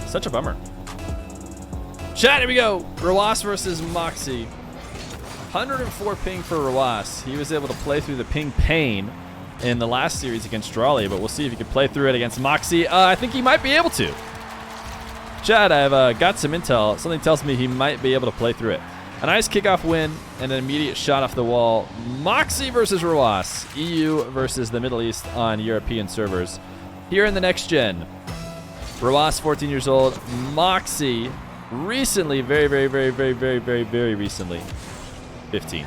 Such a bummer. Chat, here we go. Rw9 versus Mawkzy. 104 ping for Rw9. He was able to play through the ping pain in the last series against Raleigh, but we'll see if he can play through it against Mawkzy. I think he might be able to. Chad, I've got some intel. Something tells me he might be able to play through it. A nice kickoff win and an immediate shot off the wall. Mawkzy versus Rw9. EU versus the Middle East on European servers. Here in the next gen. Rw9, 14 years old. Mawkzy, recently, very recently, 15.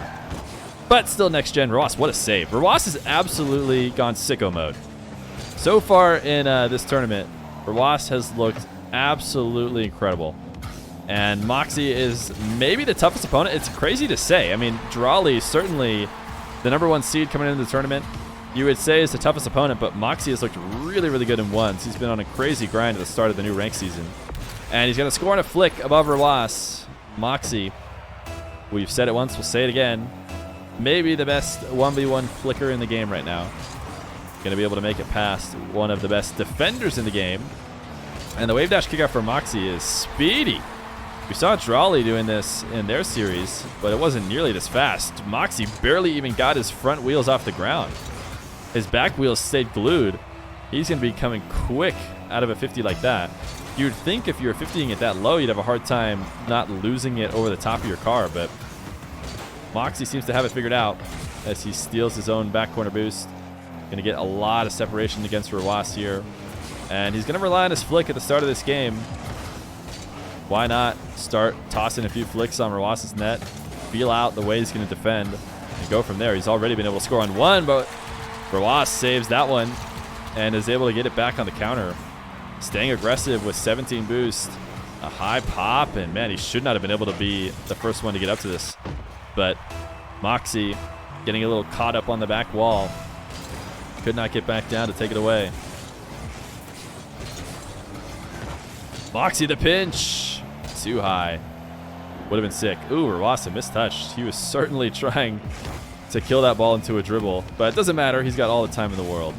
But still next gen. Rw9, what a save. Rw9 has absolutely gone sicko mode. So far in this tournament, Rw9 has looked absolutely incredible. And Mawkzy is maybe the toughest opponent. It's crazy to say. I mean, Raleigh, certainly the #1 seed coming into the tournament, you would say is the toughest opponent, but Mawkzy has looked really good in ones. He's been on a crazy grind at the start of the new rank season. And he's going to score on a flick above Rw9. Mawkzy, we've said it once, we'll say it again, maybe the best 1v1 flicker in the game right now. Going to be able to make it past one of the best defenders in the game. And the wave dash kickoff for Mawkzy is speedy. We saw Raleigh doing this in their series, but it wasn't nearly this fast. Mawkzy barely even got his front wheels off the ground. His back wheels stayed glued. He's going to be coming quick out of a 50 like that. You'd think if you were 50ing it that low, you'd have a hard time not losing it over the top of your car, but Mawkzy seems to have it figured out as he steals his own back corner boost. Going to get a lot of separation against Rw9 here. And he's going to rely on his flick at the start of this game. Why not start tossing a few flicks on Rw9's net, feel out the way he's going to defend, and go from there. He's already been able to score on one, but Rw9 saves that one and is able to get it back on the counter. Staying aggressive with 17 boost, a high pop, and man, he should not have been able to be the first one to get up to this. But Mawkzy getting a little caught up on the back wall. Could not get back down to take it away. Mawkzy the pinch. Too high. Would have been sick. Ooh, Rw9 mistouched. He was certainly trying to kill that ball into a dribble, but it doesn't matter. He's got all the time in the world.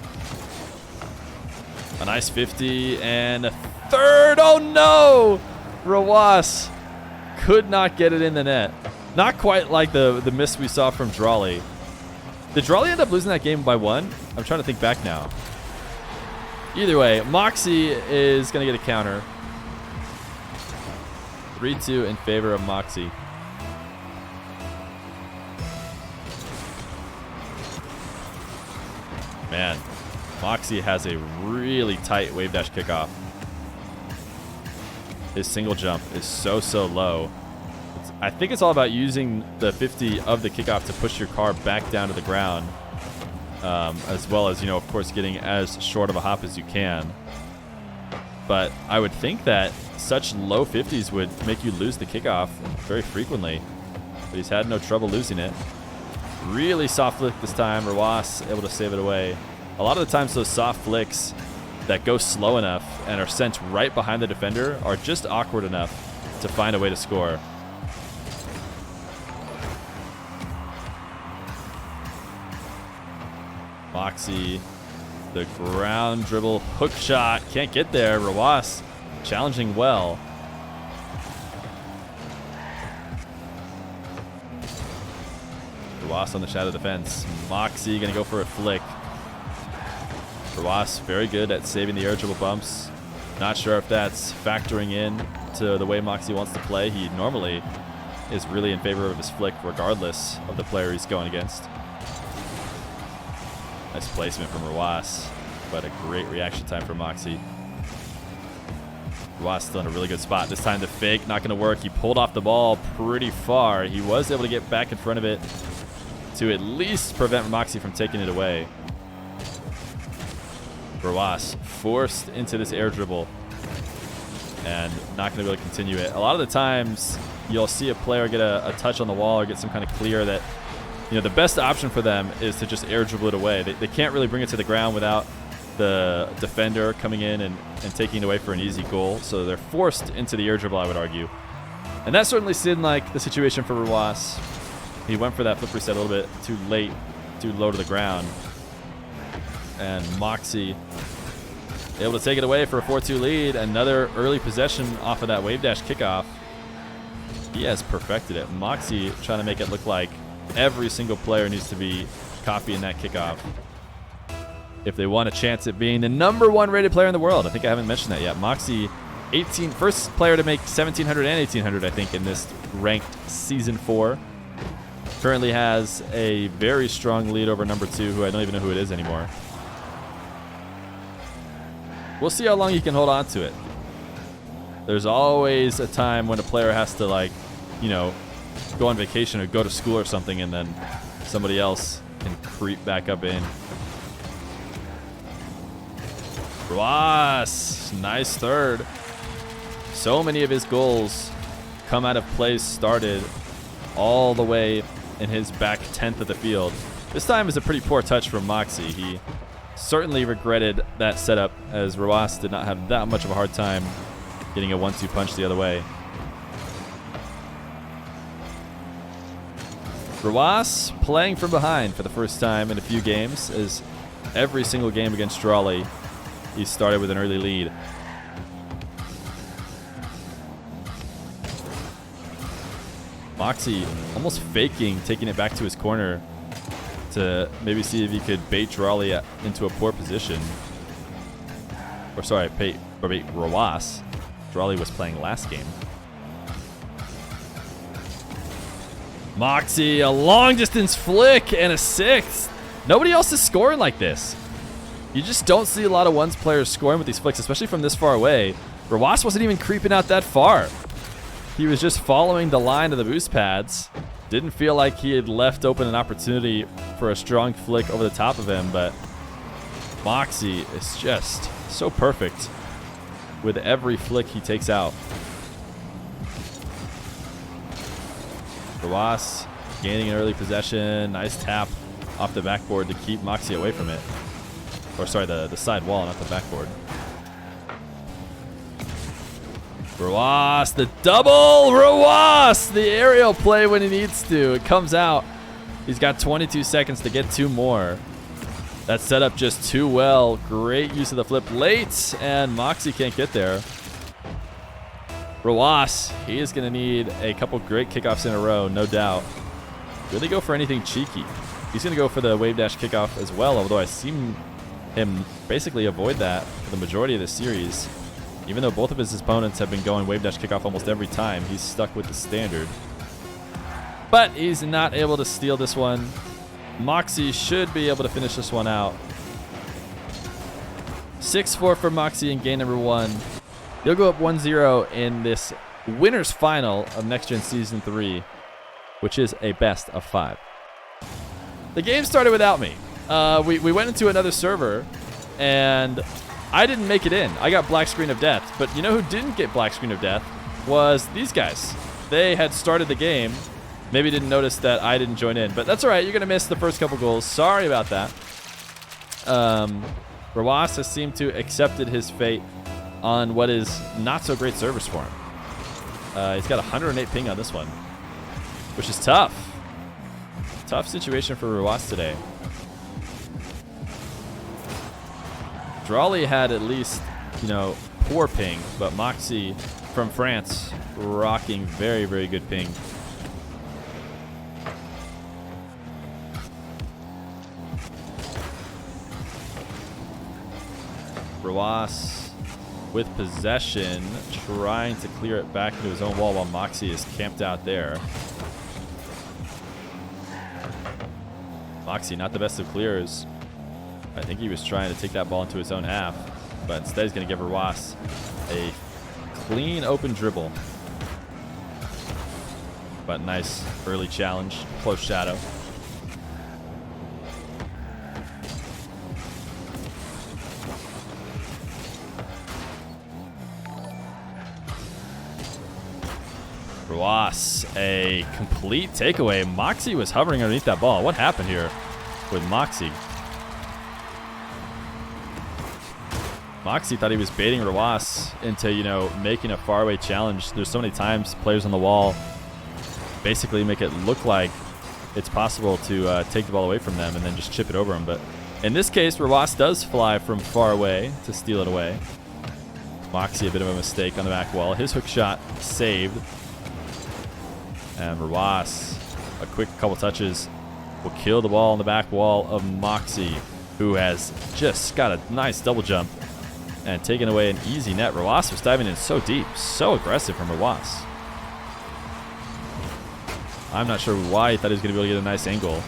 A nice 50 and a third. Oh no! Rw9 could not get it in the net. Not quite like the miss we saw from Raleigh. Did Raleigh end up losing that game by 1? I'm trying to think back now. Either way, Mawkzy is going to get a counter. 3-2 in favor of Mawkzy. Man, Mawkzy has a really tight wave dash kickoff. His single jump is so low. I think it's all about using the 50 of the kickoff to push your car back down to the ground, as well as, you know, of course, getting as short of a hop as you can. But I would think that such low 50s would make you lose the kickoff very frequently. But he's had no trouble losing it. Really soft flick this time. Rw9 able to save it away. A lot of the times those soft flicks that go slow enough and are sent right behind the defender are just awkward enough to find a way to score. Mawkzy, the ground dribble hook shot. Can't get there. Rw9 challenging well. Rw9 on the shadow defense. Mawkzy going to go for a flick. Rw9 very good at saving the air dribble bumps. Not sure if that's factoring in to the way Mawkzy wants to play. He normally is really in favor of his flick regardless of the player he's going against. Nice placement from Rw9, but a great reaction time for Mawkzy. Rw9 still in a really good spot. This time the fake not going to work. He pulled off the ball pretty far. He was able to get back in front of it to at least prevent Mawkzy from taking it away. Rw9 forced into this air dribble and not going to be able to continue it. A lot of the times you'll see a player get a touch on the wall or get some kind of clear that, you know, the best option for them is to just air dribble it away. They can't really bring it to the ground without the defender coming in and taking it away for an easy goal. So they're forced into the air dribble, I would argue. And that certainly seemed like the situation for Rw9. He went for that flip reset a little bit too late, too low to the ground. And Mawkzy able to take it away for a 4-2 lead. Another early possession off of that wave dash kickoff. He has perfected it. Mawkzy trying to make it look like every single player needs to be copying that kickoff if they want a chance at being the #1 rated player in the world. I think I haven't mentioned that yet. Mawkzy, first player to make 1700 and 1800, I think, in this ranked Season 4. Currently has a very strong lead over #2, who I don't even know who it is anymore. We'll see how long he can hold on to it. There's always a time when a player has to, like, you know, go on vacation or go to school or something, and then somebody else can creep back up in. Roas, nice third. So many of his goals come out of plays started all the way in his back 10th of the field. This time is a pretty poor touch from Mawkzy. He certainly regretted that setup, as Roas did not have that much of a hard time getting a 1-2 punch the other way. Roas playing from behind for the first time in a few games, as every single game against Raleigh, he started with an early lead. Mawkzy almost faking taking it back to his corner to maybe see if he could bait Raleigh into a poor position. Or sorry, bait Roas. Raleigh was playing last game. Mawkzy, a long distance flick and a 6th. Nobody else is scoring like this. You just don't see a lot of ones players scoring with these flicks, especially from this far away. Roas wasn't even creeping out that far. He was just following the line of the boost pads. Didn't feel like he had left open an opportunity for a strong flick over the top of him, but Mawkzy is just so perfect with every flick he takes out. Roas gaining an early possession. Nice tap off the backboard to keep Mawkzy away from it. Or sorry, the side wall, not the backboard. Roas, the double! Roas, the aerial play when he needs to. It comes out. He's got 22 seconds to get 2 more. That set up just too well. Great use of the flip late, and Mawkzy can't get there. Roas, he is going to need a couple great kickoffs in a row, no doubt. Really go for anything cheeky. He's going to go for the wave dash kickoff as well, although I've seen him basically avoid that for the majority of the series. Even though both of his opponents have been going wave dash kickoff almost every time, he's stuck with the standard. But he's not able to steal this one. Mawkzy should be able to finish this one out. 6-4 for Mawkzy in game #1. He'll go up 1-0 in this winner's final of NEXGEN Season 3, which is a best of 5. The game started without me. We went into another server, and I didn't make it in. I got black screen of death. But you know who didn't get black screen of death? Was these guys. They had started the game. Maybe didn't notice that I didn't join in. But that's all right. You're going to miss the first couple goals. Sorry about that. Roas has seemed to accepted his fate on what is not so great service for him. He's got 108 ping on this one, which is tough. Tough situation for Roas today. Raleigh had at least, you know, poor ping, but Mawkzy from France rocking very, very good ping. Roas with possession, trying to clear it back into his own wall while Mawkzy is camped out there. Mawkzy, not the best of clears. I think he was trying to take that ball into his own half, but instead he's going to give Roas a clean open dribble. But nice early challenge, close shadow. Roas, a complete takeaway. Mawkzy was hovering underneath that ball. What happened here with Mawkzy? Mawkzy thought he was baiting Roas into, you know, making a faraway challenge. There's so many times players on the wall basically make it look like it's possible to take the ball away from them and then just chip it over them. But In this case, Rw9 does fly from far away to steal it away. Mawkzy, a bit of a mistake on the back wall. His hook shot saved. And Rw9, a quick couple touches, will kill the ball on the back wall of Mawkzy, who has just got a nice double jump and taken away an easy net. Rw9 was diving in so deep, so aggressive from Rw9. I'm not sure why he thought he was going to be able to get a nice angle.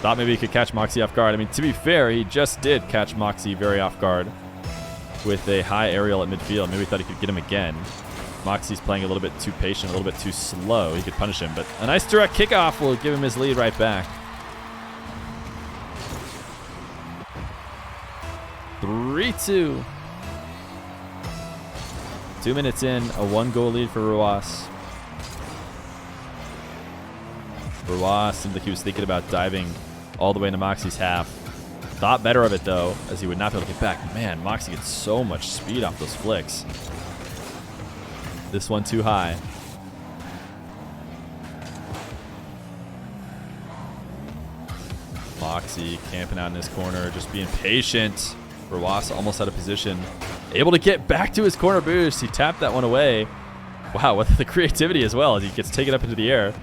Thought maybe he could catch Mawkzy off guard. I mean, to be fair, he just did catch Mawkzy very off guard with a high aerial at midfield. Maybe he thought he could get him again. Mawkzy's playing a little bit too patient, a little bit too slow. He could punish him, but a nice direct kickoff will give him his lead right back. 3-2. 2 minutes in, a 1-goal lead for Rw9. Rw9 seemed like he was thinking about diving all the way into Mawkzy's half. Thought better of it, though, as he would not be able to get back. Man, Mawkzy gets so much speed off those flicks. This one too high. Mawkzy camping out in this corner, just being patient. Rw9 almost out of position. Able to get back to his corner boost. He tapped that one away. Wow, with the creativity as well as he gets taken up into the air.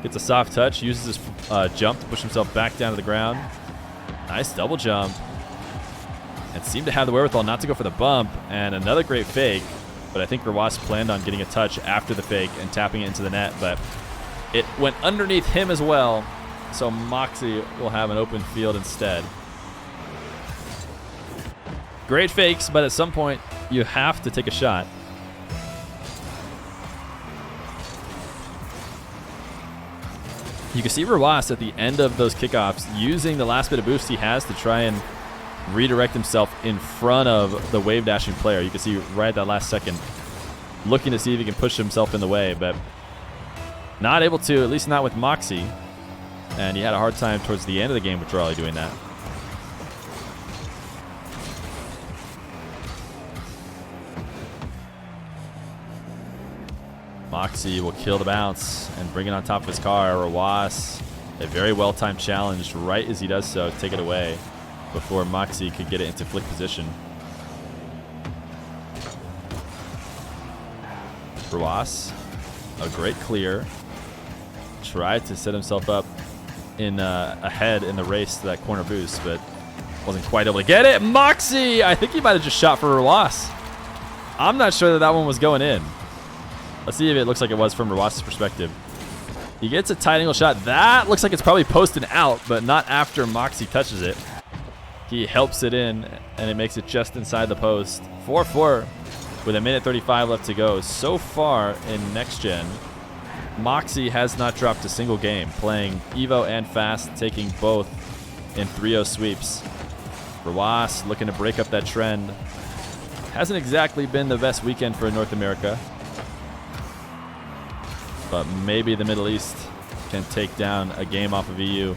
Gets a soft touch, uses his jump to push himself back down to the ground. Nice double jump. And seemed to have the wherewithal not to go for the bump. And another great fake. But I think Rw9 planned on getting a touch after the fake and tapping it into the net. But it went underneath him as well. So Mawkzy will have an open field instead. Great fakes, but at some point you have to take a shot. You can see Rw9 at the end of those kickoffs using the last bit of boost he has to try and redirect himself in front of the wave dashing player. You can see right at that last second looking to see if he can push himself in the way, but not able to, at least not with Mawkzy. And he had a hard time towards the end of the game with Raleigh doing that. Mawkzy will kill the bounce and bring it on top of his car. Rw9, a very well-timed challenge right as he does so, take it away before Mawkzy could get it into flick position. Rw9, a great clear. Tried to set himself up in ahead in the race to that corner boost, but wasn't quite able to get it. Mawkzy, I think he might have just shot for Rw9. I'm not sure that that one was going in. Let's see if it looks like it was from Rw9's perspective. He gets a tight angle shot. That looks like it's probably posted out, but not after Mawkzy touches it. He helps it in, and it makes it just inside the post. 4-4 with 1:35 left to go. So far in NEXGEN, Mawkzy has not dropped a single game, playing Evo and Fast, taking both in 3-0 sweeps. Rw9 looking to break up that trend. Hasn't exactly been the best weekend for North America, but maybe the Middle East can take down a game off of EU.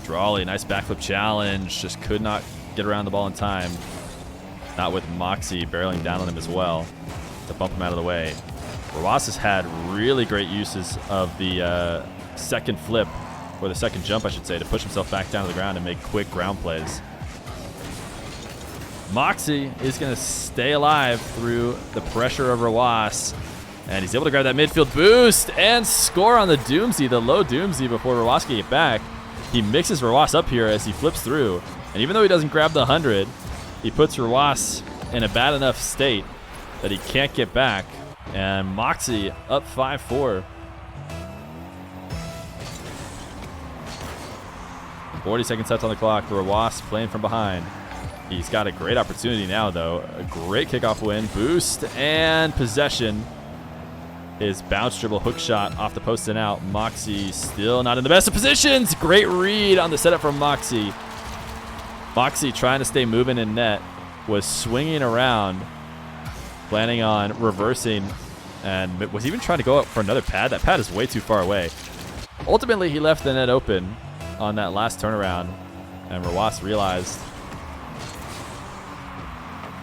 Drawley, nice backflip challenge. Just could not get around the ball in time. Not with Mawkzy barreling down on him as well to bump him out of the way. Rw9 has had really great uses of the second flip, or the second jump, I should say, to push himself back down to the ground and make quick ground plays. Mawkzy is going to stay alive through the pressure of Rw9, and he's able to grab that midfield boost and score on the Doomsy, the low Doomsy, before Rw9 can get back. He mixes Rw9 up here as he flips through, and even though he doesn't grab the 100, he puts Rw9 in a bad enough state that he can't get back, and Mawkzy up 5-4. 40 seconds left on the clock. Rw9 playing from behind. He's got a great opportunity now, though. A great kickoff win, boost, and possession. His bounce dribble hook shot off the post and out. Mawkzy still not in the best of positions. Great read on the setup from Mawkzy. Mawkzy trying to stay moving in net, was swinging around, planning on reversing, and was even trying to go up for another pad. That pad is way too far away. Ultimately, he left the net open on that last turnaround, and Rw9 realized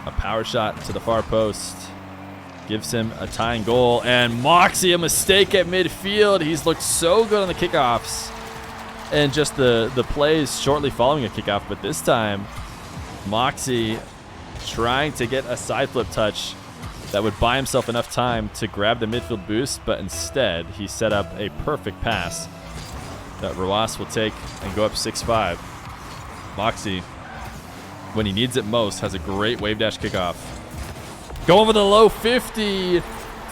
a power shot to the far post gives him a tying goal. And Mawkzy, a mistake at midfield. He's looked so good on the kickoffs and just the plays shortly following a kickoff. But this time, Mawkzy trying to get a side flip touch that would buy himself enough time to grab the midfield boost, but instead he set up a perfect pass that Rw9 will take and go up 6-5. Mawkzy, when he needs it most, has a great wave dash kickoff. Going for the low 50,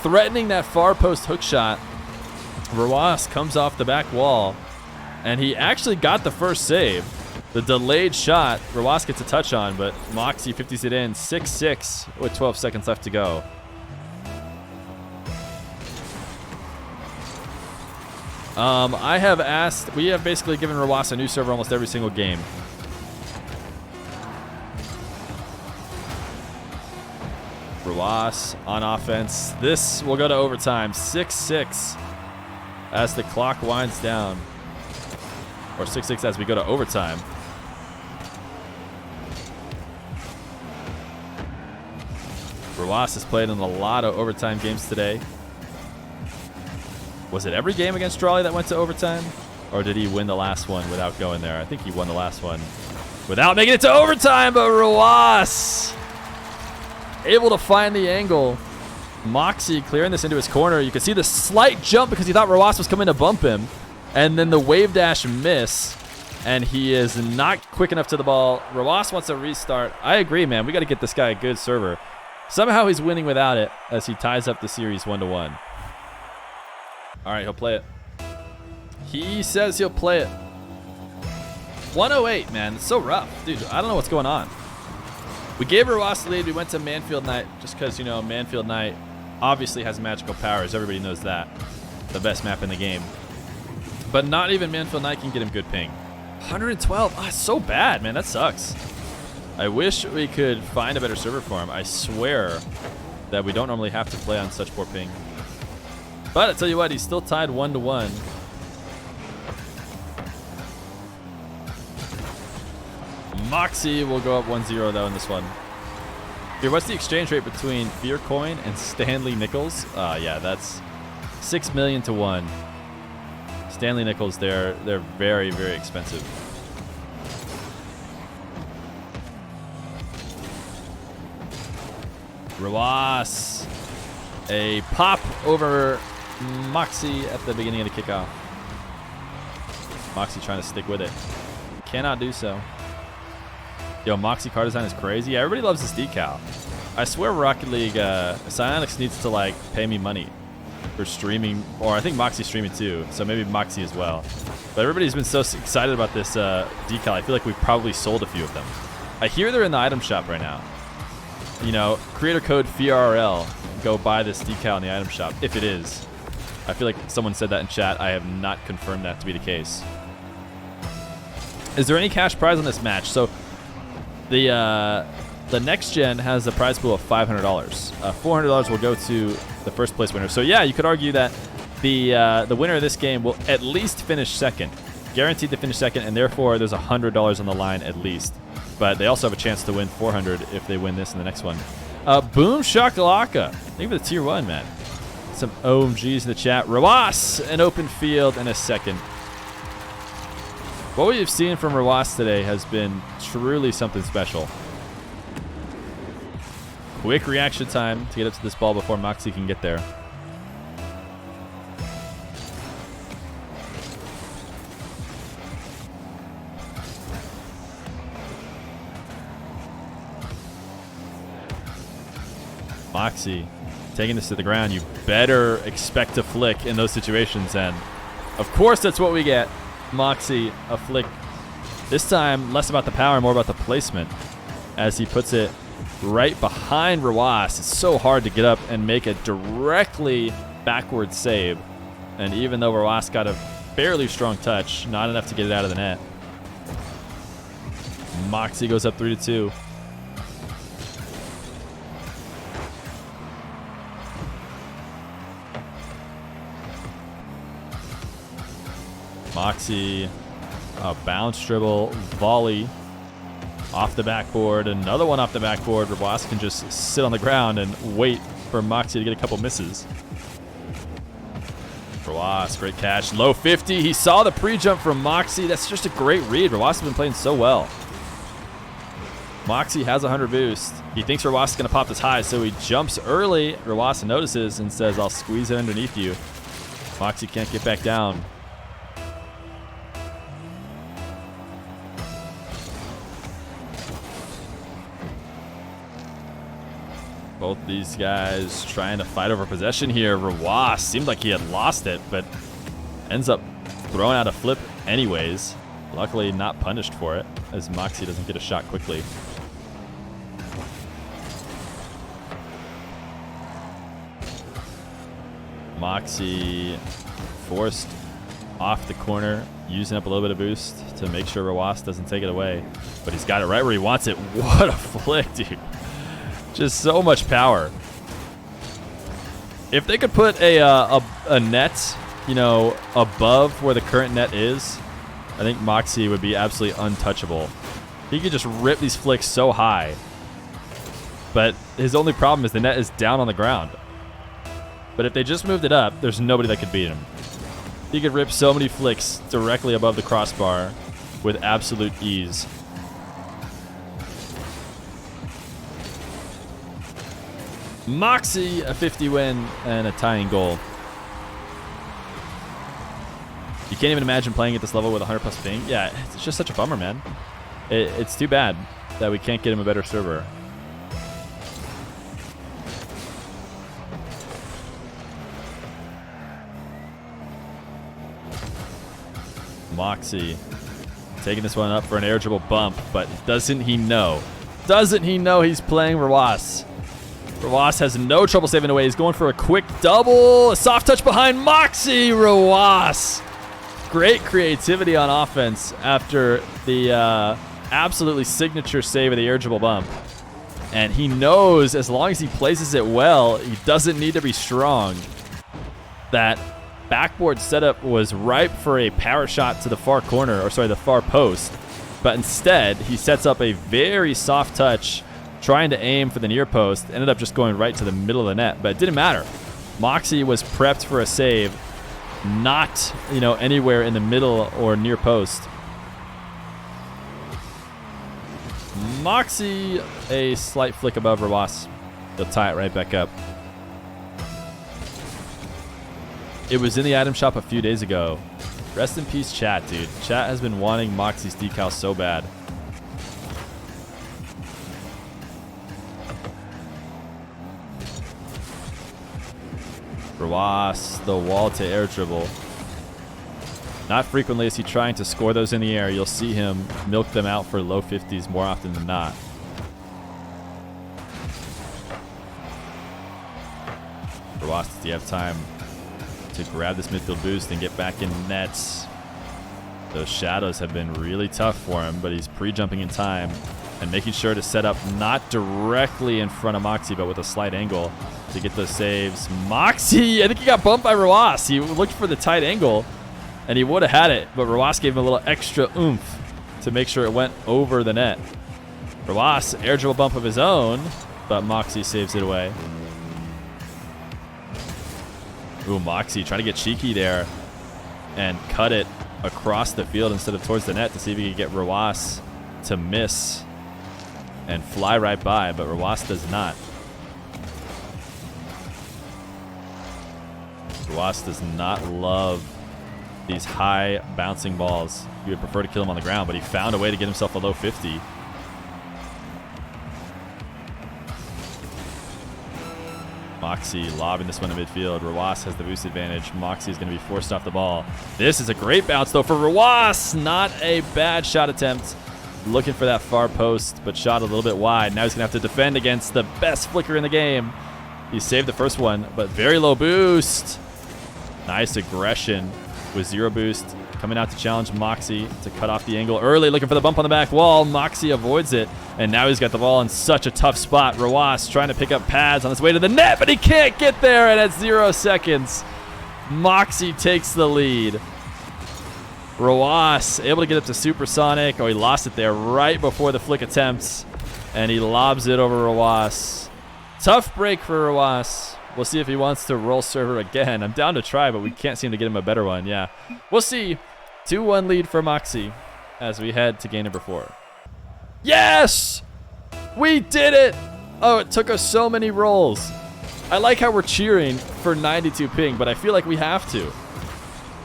threatening that far post hook shot. Rw9 comes off the back wall, and he actually got the first save. The delayed shot, Rw9 gets a touch on, but Mawkzy 50s it in, 6-6 with 12 seconds left to go. We have basically given Rw9 a new server almost every single game. Rw9 on offense. This will go to overtime, 6-6 as the clock winds down. Or 6-6 as we go to overtime. Rw9 has played in a lot of overtime games today. Was it every game against Raleigh that went to overtime? Or did he win the last one without going there? I think he won the last one without making it to overtime, but Rw9 able to find the angle. Mawkzy clearing this into his corner. You can see the slight jump because he thought Rw9 was coming to bump him. And then the wave dash miss. And he is not quick enough to the ball. Rw9 wants a restart. I agree, man. We got to get this guy a good server. Somehow he's winning without it as he ties up the series 1-1. All right, he'll play it. He says he'll play it. 108, man. It's so rough. Dude, I don't know what's going on. We gave Rw9 the lead. We went to Manfield Night just because, you know, Manfield Night obviously has magical powers. Everybody knows that. The best map in the game. But not even Manfield Night can get him good ping. 112. Ah, so bad, man. That sucks. I wish we could find a better server for him. I swear that we don't normally have to play on such poor ping. But I tell you what, he's still tied 1-1. Mawkzy will go up 1-0 though in this one. Here, what's the exchange rate between Feer coin and Stanley Nickels? Yeah, that's 6 million to 1. Stanley Nickels, they're very, very expensive. Rw9, a pop over Mawkzy at the beginning of the kickoff. Mawkzy trying to stick with it. Cannot do so. Yo, Mawkzy car design is crazy. Yeah, everybody loves this decal. I swear Rocket League, Psyonix needs to like pay me money for streaming, or I think Mawkzy's streaming too, so maybe Mawkzy as well. But everybody's been so excited about this decal. I feel like we've probably sold a few of them. I hear they're in the item shop right now. You know, creator code FeerRL. Go buy this decal in the item shop, if it is. I feel like someone said that in chat. I have not confirmed that to be the case. Is there any cash prize on this match? So the NEXGEN has a prize pool of $500. $400 will go to the first place winner. So yeah, you could argue that the winner of this game will at least finish second, guaranteed to finish second, and therefore there's $100 on the line at least. But they also have a chance to win 400 if they win this in the next one. Boom shakalaka. Thank you for the tier 1, man. Some OMGs in the chat. Rw9, an open field, and a second. What we've seen from Rw9 today has been truly something special. Quick reaction time to get up to this ball before Mawkzy can get there. Mawkzy taking this to the ground. You better expect a flick in those situations, and of course that's what we get. Mawkzy, a flick. This time less about the power, more about the placement as he puts it right behind Rw9. It's so hard to get up and make a directly backward save, and even though Rw9 got a fairly strong touch, not enough to get it out of the net. Mawkzy goes up 3-2. Mawkzy, a bounce dribble, volley off the backboard, another one off the backboard. Rw9 can just sit on the ground and wait for Mawkzy to get a couple misses. Rw9, great catch. Low 50. He saw the pre-jump from Mawkzy. That's just a great read. Rw9 has been playing so well. Mawkzy has 100 boost. He thinks Rw9 is going to pop this high, so he jumps early. Rw9 notices and says, I'll squeeze it underneath you. Mawkzy can't get back down. Both these guys trying to fight over possession here. Rw9 seemed like he had lost it, but ends up throwing out a flip anyways. Luckily not punished for it, as Mawkzy doesn't get a shot quickly. Mawkzy forced off the corner, using up a little bit of boost to make sure Rw9 doesn't take it away. But he's got it right where he wants it. What a flick, dude. Just so much power. If they could put a net, you know, above where the current net is, I think Mawkzy would be absolutely untouchable. He could just rip these flicks so high. But his only problem is the net is down on the ground. But if they just moved it up, there's nobody that could beat him. He could rip so many flicks directly above the crossbar with absolute ease. Mawkzy, a 50 win and a tying goal. You can't even imagine playing at this level with 100 plus ping. Yeah, it's just such a bummer, man. It's too bad that we can't get him a better server. Mawkzy taking this one up for an air dribble bump, but doesn't he know? Doesn't he know he's playing Rw9? Rw9 has no trouble saving away. He's going for a quick double. A soft touch behind Mawkzy. Rw9. Great creativity on offense after the absolutely signature save of the air dribble bump. And he knows as long as he places it well, he doesn't need to be strong. That backboard setup was ripe for a power shot to the far corner, or sorry, the far post. But instead, he sets up a very soft touch, trying to aim for the near post. Ended up just going right to the middle of the net, but it didn't matter. Mawkzy was prepped for a save, not, you know, anywhere in the middle or near post. Mawkzy, a slight flick above Rw9. They'll tie it right back up. It was in the item shop a few days ago. Rest in peace, chat, dude. Chat has been wanting Mawkzy's decal so bad. Rw9, the wall to air dribble. Not frequently is he trying to score those in the air. You'll see him milk them out for low 50s more often than not. Rw9, do you have time to grab this midfield boost and get back in nets? Those shadows have been really tough for him, but he's pre-jumping in time and making sure to set up not directly in front of Mawkzy, but with a slight angle to get those saves. Mawkzy, I think he got bumped by Rw9. He looked for the tight angle, and he would have had it, but Rw9 gave him a little extra oomph to make sure it went over the net. Rw9, air dribble bump of his own, but Mawkzy saves it away. Ooh, Mawkzy trying to get cheeky there and cut it across the field instead of towards the net to see if he could get Rw9 to miss and fly right by, but Rw9 does not. Rw9 does not love these high bouncing balls. He would prefer to kill him on the ground, but he found a way to get himself a low 50. Mawkzy lobbing this one to midfield. Rw9 has the boost advantage. Mawkzy is going to be forced off the ball. This is a great bounce, though, for Rw9. Not a bad shot attempt. Looking for that far post, but shot a little bit wide. Now he's going to have to defend against the best flicker in the game. He saved the first one, but very low boost. Nice aggression with zero boost. Coming out to challenge Mawkzy to cut off the angle early, looking for the bump on the back wall. Mawkzy avoids it, and now he's got the ball in such a tough spot. Rw9 trying to pick up pads on his way to the net, but he can't get there, and at 0 seconds, Mawkzy takes the lead. Rw9 able to get up to supersonic. Oh, he lost it there right before the flick attempts, and he lobs it over Rw9. Tough break for Rw9. We'll see if he wants to roll server again. I'm down to try, but we can't seem to get him a better one. Yeah, we'll see. 2-1 lead for Mawkzy as we head to game number 4. Yes! We did it! Oh, it took us so many rolls. I like how we're cheering for 92 ping, but I feel like we have to.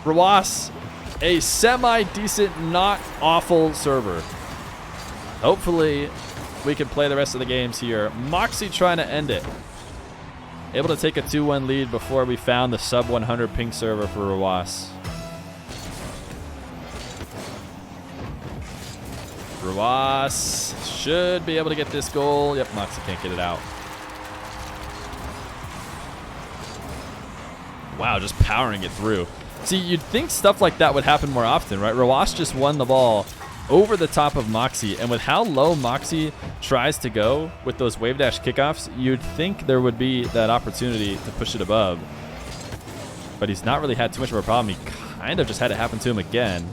Rw9, a semi-decent, not awful server. Hopefully, we can play the rest of the games here. Mawkzy trying to end it. Able to take a 2-1 lead before we found the sub 100 ping server for Rw9. Rw9 should be able to get this goal. Yep, Mawkzy can't get it out. Wow, just powering it through. See, you'd think stuff like that would happen more often, right? Rw9 just won the ball over the top of Mawkzy, and with how low Mawkzy tries to go with those wave dash kickoffs, you'd think there would be that opportunity to push it above. But he's not really had too much of a problem. He kind of just had it happen to him again,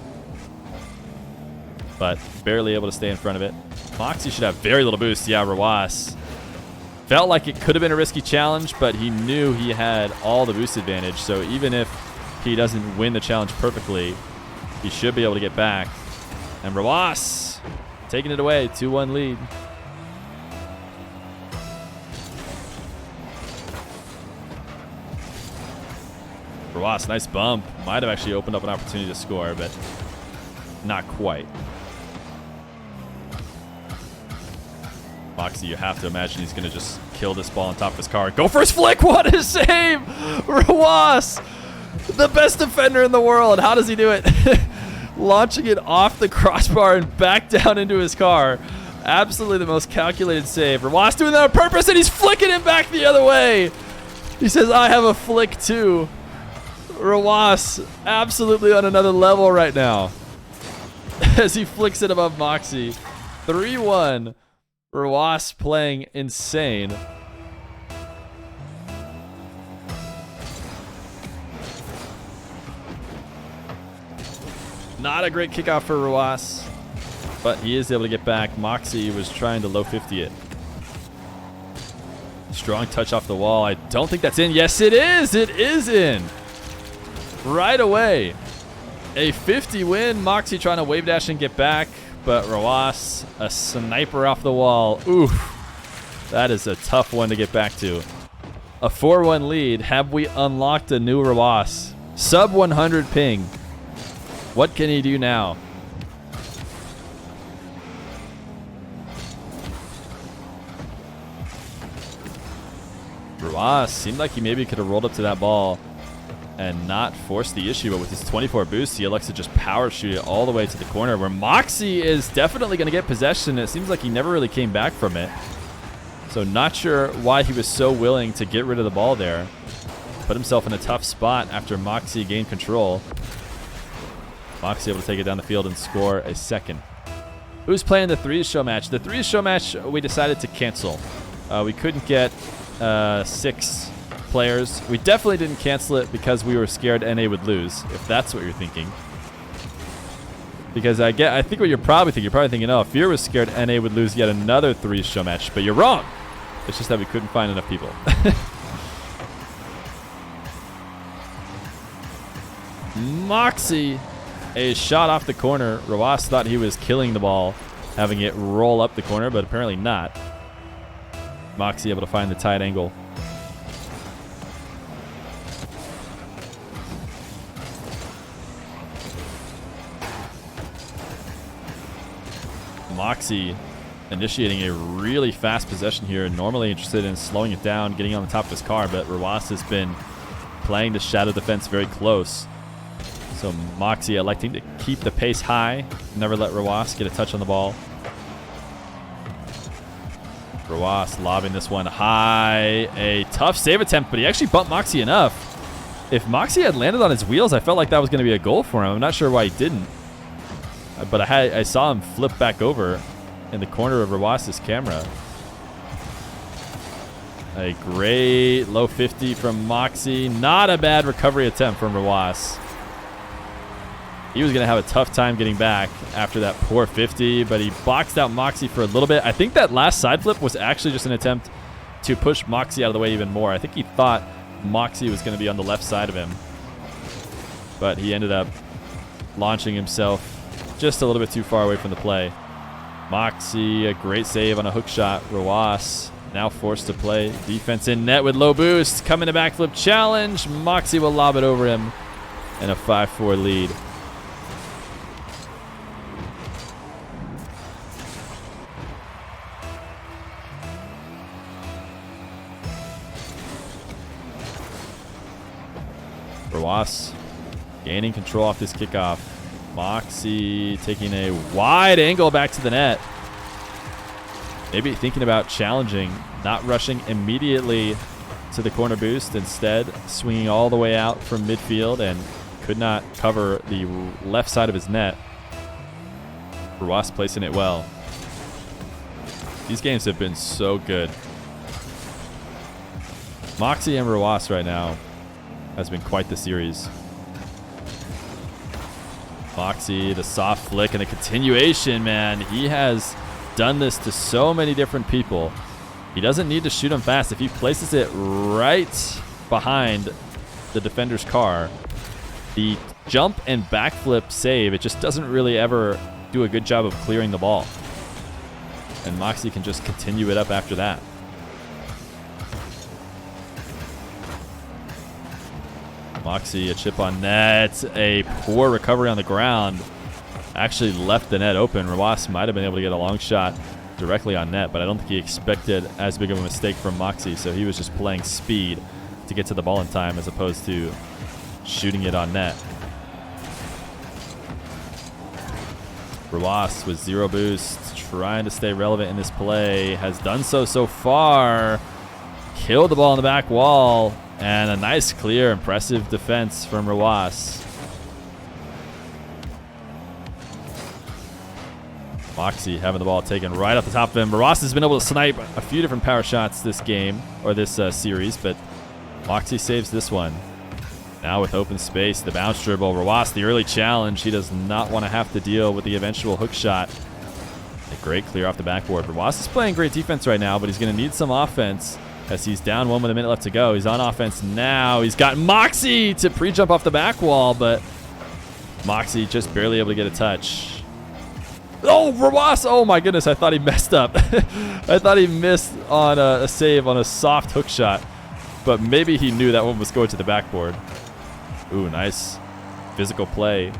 but barely able to stay in front of it. Mawkzy should have very little boost. Yeah, Rw9 felt like it could have been a risky challenge, but he knew he had all the boost advantage. So even if he doesn't win the challenge perfectly, he should be able to get back. And Rw9 taking it away, 2-1 lead. Rw9, nice bump. Might have actually opened up an opportunity to score, but not quite. Mawkzy, you have to imagine he's going to just kill this ball on top of his car. Go for his flick. What a save. Rw9, the best defender in the world. How does he do it? Launching it off the crossbar and back down into his car. Absolutely the most calculated save. Rw9 doing that on purpose, and he's flicking it back the other way. He says, I have a flick too. Rw9 absolutely on another level right now as he flicks it above Mawkzy. 3-1. Rw9 playing insane. Not a great kickoff for Rw9, but he is able to get back. Mawkzy was trying to low 50 it. Strong touch off the wall. I don't think that's in. Yes, it is. It is in. Right away. A 50 win. Mawkzy trying to wave dash and get back, but Rw9, a sniper off the wall. Oof. That is a tough one to get back to. A 4-1 lead. Have we unlocked a new Rw9? Sub 100 ping. What can he do now? Rw9 seemed like he maybe could have rolled up to that ball and not forced the issue, but with his 24 boost, he elects to just power shoot it all the way to the corner, where Mawkzy is definitely going to get possession. It seems like he never really came back from it. So not sure why he was so willing to get rid of the ball there. Put himself in a tough spot after Mawkzy gained control. Mawkzy able to take it down the field and score a second. Who's playing the threes show match? The threes show match we decided to cancel. We couldn't get 6 players. We definitely didn't cancel it because we were scared NA would lose, if that's what you're thinking. Because I think what you're probably thinking, oh, Feer was scared NA would lose yet another threes show match, but you're wrong. It's just that we couldn't find enough people. Mawkzy, a shot off the corner. Rw9 thought he was killing the ball, having it roll up the corner, but apparently not. Mawkzy able to find the tight angle. Mawkzy initiating a really fast possession here, normally interested in slowing it down, getting on the top of his car, but Rw9 has been playing the shadow defense very close. So Mawkzy electing to keep the pace high, never let Rw9 get a touch on the ball. Rw9 lobbing this one high. A tough save attempt, but he actually bumped Mawkzy enough. If Mawkzy had landed on his wheels, I felt like that was going to be a goal for him. I'm not sure why he didn't. But I saw him flip back over in the corner of Rw9's camera. A great low 50 from Mawkzy. Not a bad recovery attempt from Rw9. He was going to have a tough time getting back after that poor 50, but he boxed out Mawkzy for a little bit. I think that last side flip was actually just an attempt to push Mawkzy out of the way even more. I think he thought Mawkzy was going to be on the left side of him, but he ended up launching himself just a little bit too far away from the play. Mawkzy, a great save on a hook shot. Rw9 now forced to play defense in net with low boost. Coming to backflip challenge. Mawkzy will lob it over him, and a 5-4 lead. Rw9 gaining control off this kickoff. Mawkzy taking a wide angle back to the net. Maybe thinking about challenging, not rushing immediately to the corner boost. Instead, swinging all the way out from midfield and could not cover the left side of his net. Rw9 placing it well. These games have been so good. Mawkzy and Rw9 right now has been quite the series. Mawkzy, the soft flick and the continuation, man. He has done this to so many different people. He doesn't need to shoot him fast. If he places it right behind the defender's car, the jump and backflip save, it just doesn't really ever do a good job of clearing the ball. And Mawkzy can just continue it up after that. Mawkzy, a chip on net, a poor recovery on the ground. Actually left the net open. Rw9 might have been able to get a long shot directly on net, but I don't think he expected as big of a mistake from Mawkzy, so he was just playing speed to get to the ball in time as opposed to shooting it on net. Rw9 with 0 boost, trying to stay relevant in this play, has done so far. Killed the ball on the back wall. And a nice, clear, impressive defense from Rw9. Mawkzy having the ball taken right off the top of him. Rw9 has been able to snipe a few different power shots this game, or this series, but Mawkzy saves this one. Now with open space, the bounce dribble. Rw9, the early challenge. He does not want to have to deal with the eventual hook shot. A great clear off the backboard. Rw9 is playing great defense right now, but he's going to need some offense as he's down 1 with a minute left to go. He's on offense now. He's got Mawkzy to pre-jump off the back wall, but Mawkzy just barely able to get a touch. Oh, Rw9! Oh my goodness, I thought he messed up. I thought he missed on a save on a soft hook shot, but maybe he knew that one was going to the backboard. Ooh, nice physical play.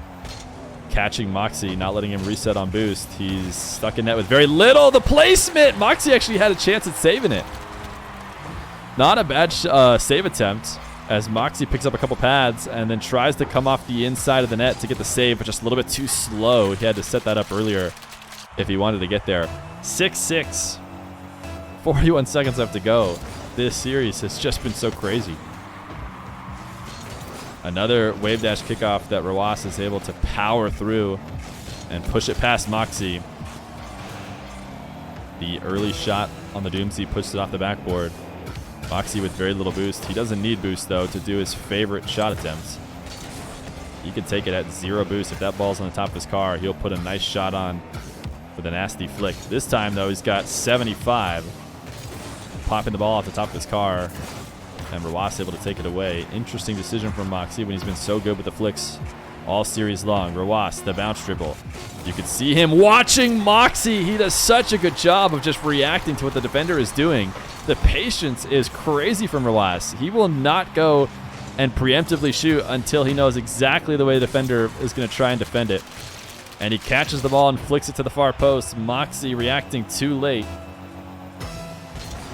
Catching Mawkzy, not letting him reset on boost. He's stuck in net with very little. The placement! Mawkzy actually had a chance at saving it. Not a bad save attempt as Mawkzy picks up a couple pads and then tries to come off the inside of the net to get the save, but just a little bit too slow. He had to set that up earlier if he wanted to get there. 6-6. 41 seconds left to go. This series has just been so crazy. Another wave dash kickoff that Rw9 is able to power through and push it past Mawkzy. The early shot on the Doomsday pushed it off the backboard. Mawkzy with very little boost. He doesn't need boost, though, to do his favorite shot attempts. He can take it at 0 boost. If that ball's on the top of his car, he'll put a nice shot on with a nasty flick. This time, though, he's got 75. Popping the ball off the top of his car, and Rw9 able to take it away. Interesting decision from Mawkzy when he's been so good with the flicks all series long. Rw9, the bounce dribble. You could see him watching Mawkzy. He does such a good job of just reacting to what the defender is doing. The patience is crazy from Rw9. He will not go and preemptively shoot until he knows exactly the way the defender is going to try and defend it. And he catches the ball and flicks it to the far post. Mawkzy reacting too late.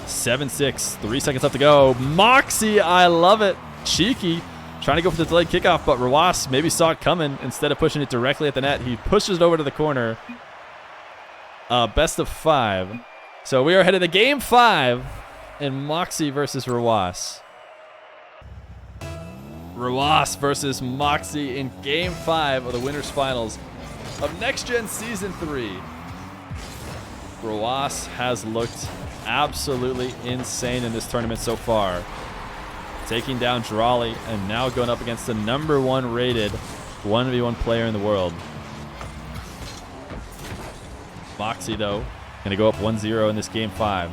7-6, 3 seconds left to go. Mawkzy, I love it. Cheeky, trying to go for the delayed kickoff, but Rw9 maybe saw it coming. Instead of pushing it directly at the net, he pushes it over to the corner. Best of 5. So we are headed to game 5 in Mawkzy versus Rw9. Rw9 versus Mawkzy in game 5 of the winners finals of NEXGEN Season 3. Rw9 has looked absolutely insane in this tournament so far. Taking down Drawley and now going up against the #1 rated 1v1 player in the world. Mawkzy, though, going to go up 1-0 in this game 5.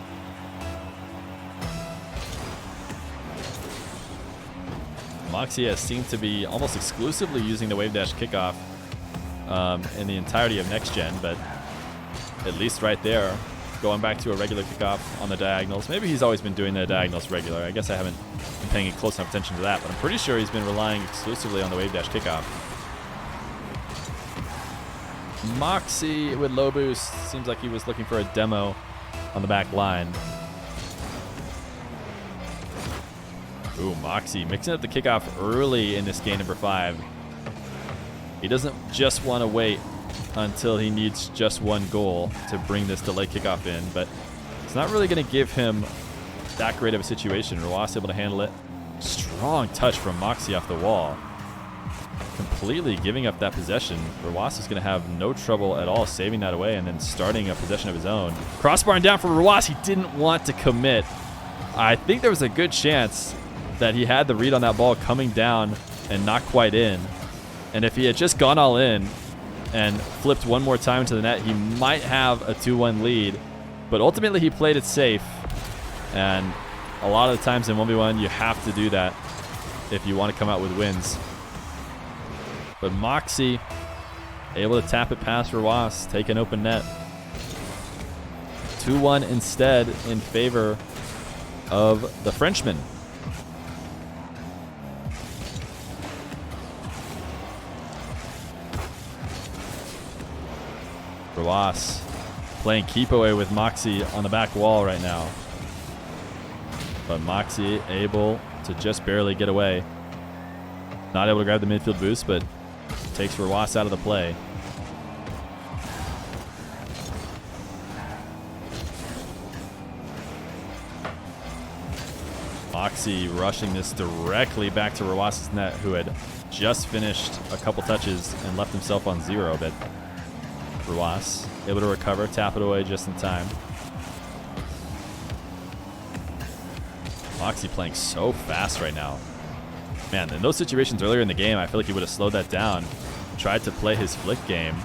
Mawkzy has seemed to be almost exclusively using the wave dash kickoff in the entirety of NEXGEN, but at least right there, going back to a regular kickoff on the diagonals. Maybe he's always been doing the diagonals regular. I guess I haven't been paying close enough attention to that, but I'm pretty sure he's been relying exclusively on the wave dash kickoff. Mawkzy with low boost. Seems like he was looking for a demo on the back line. Ooh, Mawkzy mixing up the kickoff early in this game number 5. He doesn't just want to wait until he needs just one goal to bring this delay kickoff in, but it's not really going to give him that great of a situation. Rw9 able to handle it. Strong touch from Mawkzy off the wall. Completely giving up that possession. Rw9 is going to have no trouble at all saving that away and then starting a possession of his own. Crossbar down for Rw9. He didn't want to commit. I think there was a good chance that he had the read on that ball coming down and not quite in. And if he had just gone all in and flipped one more time to the net, he might have a 2-1 lead. But ultimately, he played it safe. And a lot of the times in 1v1, you have to do that if you want to come out with wins. But Mawkzy able to tap it past Rw9, take an open net. 2-1 instead in favor of the Frenchman. Rw9 playing keep away with Mawkzy on the back wall right now. But Mawkzy able to just barely get away. Not able to grab the midfield boost, but takes Rw9 out of the play. Mawkzy rushing this directly back to Rw9's net, who had just finished a couple touches and left himself on 0, but Rw9 able to recover, tap it away just in time. Mawkzy playing so fast right now. Man, in those situations earlier in the game, I feel like he would have slowed that down, tried to play his flick game,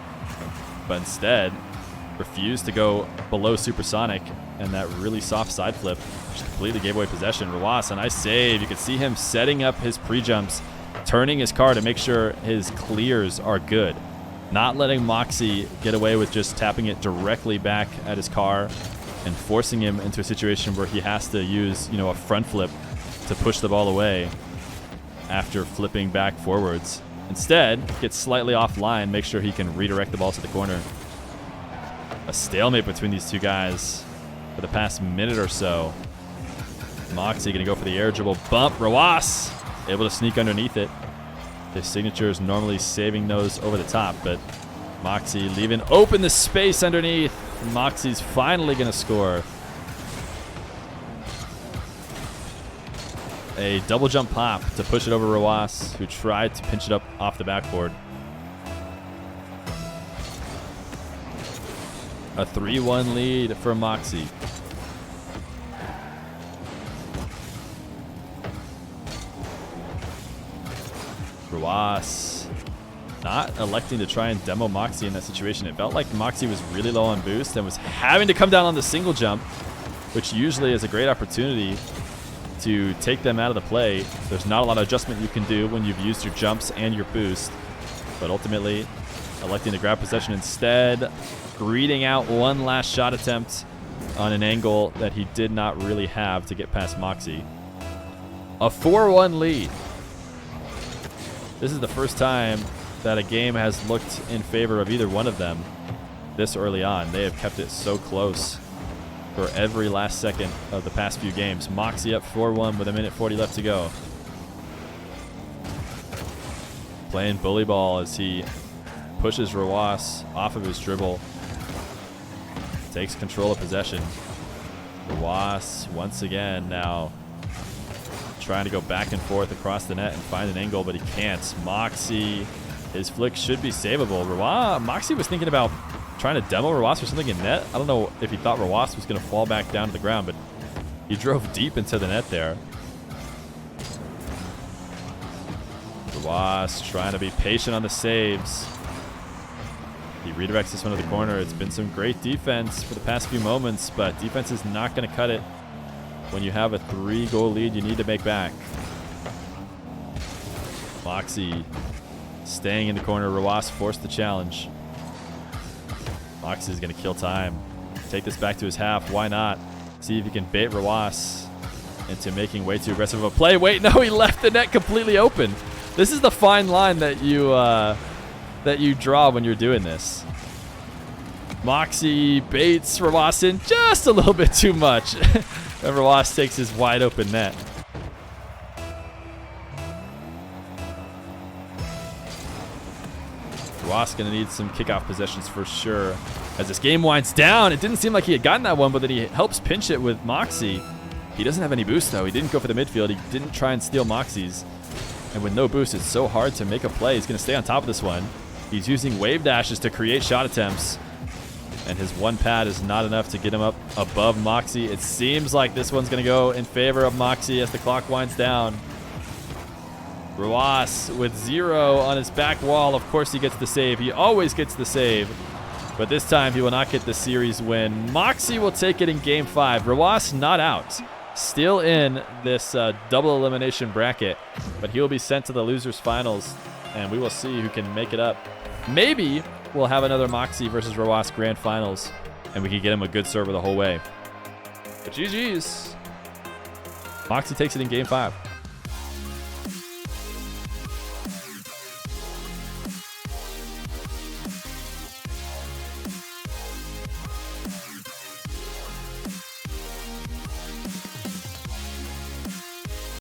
but instead refused to go below supersonic, and that really soft side flip just completely gave away possession. Rw9, a nice save. You can see him setting up his pre-jumps, turning his car to make sure his clears are good. Not letting Mawkzy get away with just tapping it directly back at his car and forcing him into a situation where he has to use, a front flip to push the ball away after flipping back forwards. Instead, gets slightly offline, make sure he can redirect the ball to the corner. A stalemate between these two guys for the past minute or so. Mawkzy going to go for the air dribble bump. Rw9 able to sneak underneath it. His signature is normally saving those over the top, but Mawkzy leaving open the space underneath. Mawkzy's finally going to score. A double jump pop to push it over Rw9, who tried to pinch it up off the backboard. A 3-1 lead for Mawkzy. Rw9 not electing to try and demo Mawkzy in that situation. It felt like Mawkzy was really low on boost and was having to come down on the single jump, which usually is a great opportunity to take them out of the play. There's not a lot of adjustment you can do when you've used your jumps and your boost, but ultimately electing to grab possession instead, greeting out one last shot attempt on an angle that he did not really have to get past Mawkzy. A 4-1 lead. This is the first time that a game has looked in favor of either one of them this early on. They have kept it so close for every last second of the past few games. Mawkzy up 4-1 with 1:40 left to go. Playing bully ball as he pushes Rw9 off of his dribble. Takes control of possession. Rw9 once again now trying to go back and forth across the net and find an angle, but he can't. Mawkzy, his flick should be savable. Mawkzy was thinking about trying to demo Rw9 for something in net. I don't know if he thought Rw9 was going to fall back down to the ground, but he drove deep into the net there. Rw9 trying to be patient on the saves. He redirects this one to the corner. It's been some great defense for the past few moments, but defense is not going to cut it. When you have a 3-goal lead, you need to make back. Mawkzy staying in the corner. Rw9 forced the challenge. Mawkzy is going to kill time. Take this back to his half. Why not? See if he can bait Rw9 into making way too aggressive of a play. Wait, no, he left the net completely open. This is the fine line that you draw when you're doing this. Mawkzy baits Rw9 in just a little bit too much. And Rw9 takes his wide open net. Rw9 going to need some kickoff possessions for sure. As this game winds down, it didn't seem like he had gotten that one, but then he helps pinch it with Mawkzy. He doesn't have any boost, though. He didn't go for the midfield. He didn't try and steal Mawkzy's. And with no boost, it's so hard to make a play. He's going to stay on top of this one. He's using wave dashes to create shot attempts. And his one pad is not enough to get him up above Mawkzy. It seems like this one's going to go in favor of Mawkzy as the clock winds down. Rw9 with 0 on his back wall. Of course he gets the save. He always gets the save. But this time he will not get the series win. Mawkzy will take it in Game 5. Rw9 not out. Still in this double elimination bracket. But he will be sent to the losers finals. And we will see who can make it up. Maybe we'll have another Mawkzy versus Rw9 grand finals. And we can get him a good server the whole way. But GG's. Mawkzy takes it in Game 5.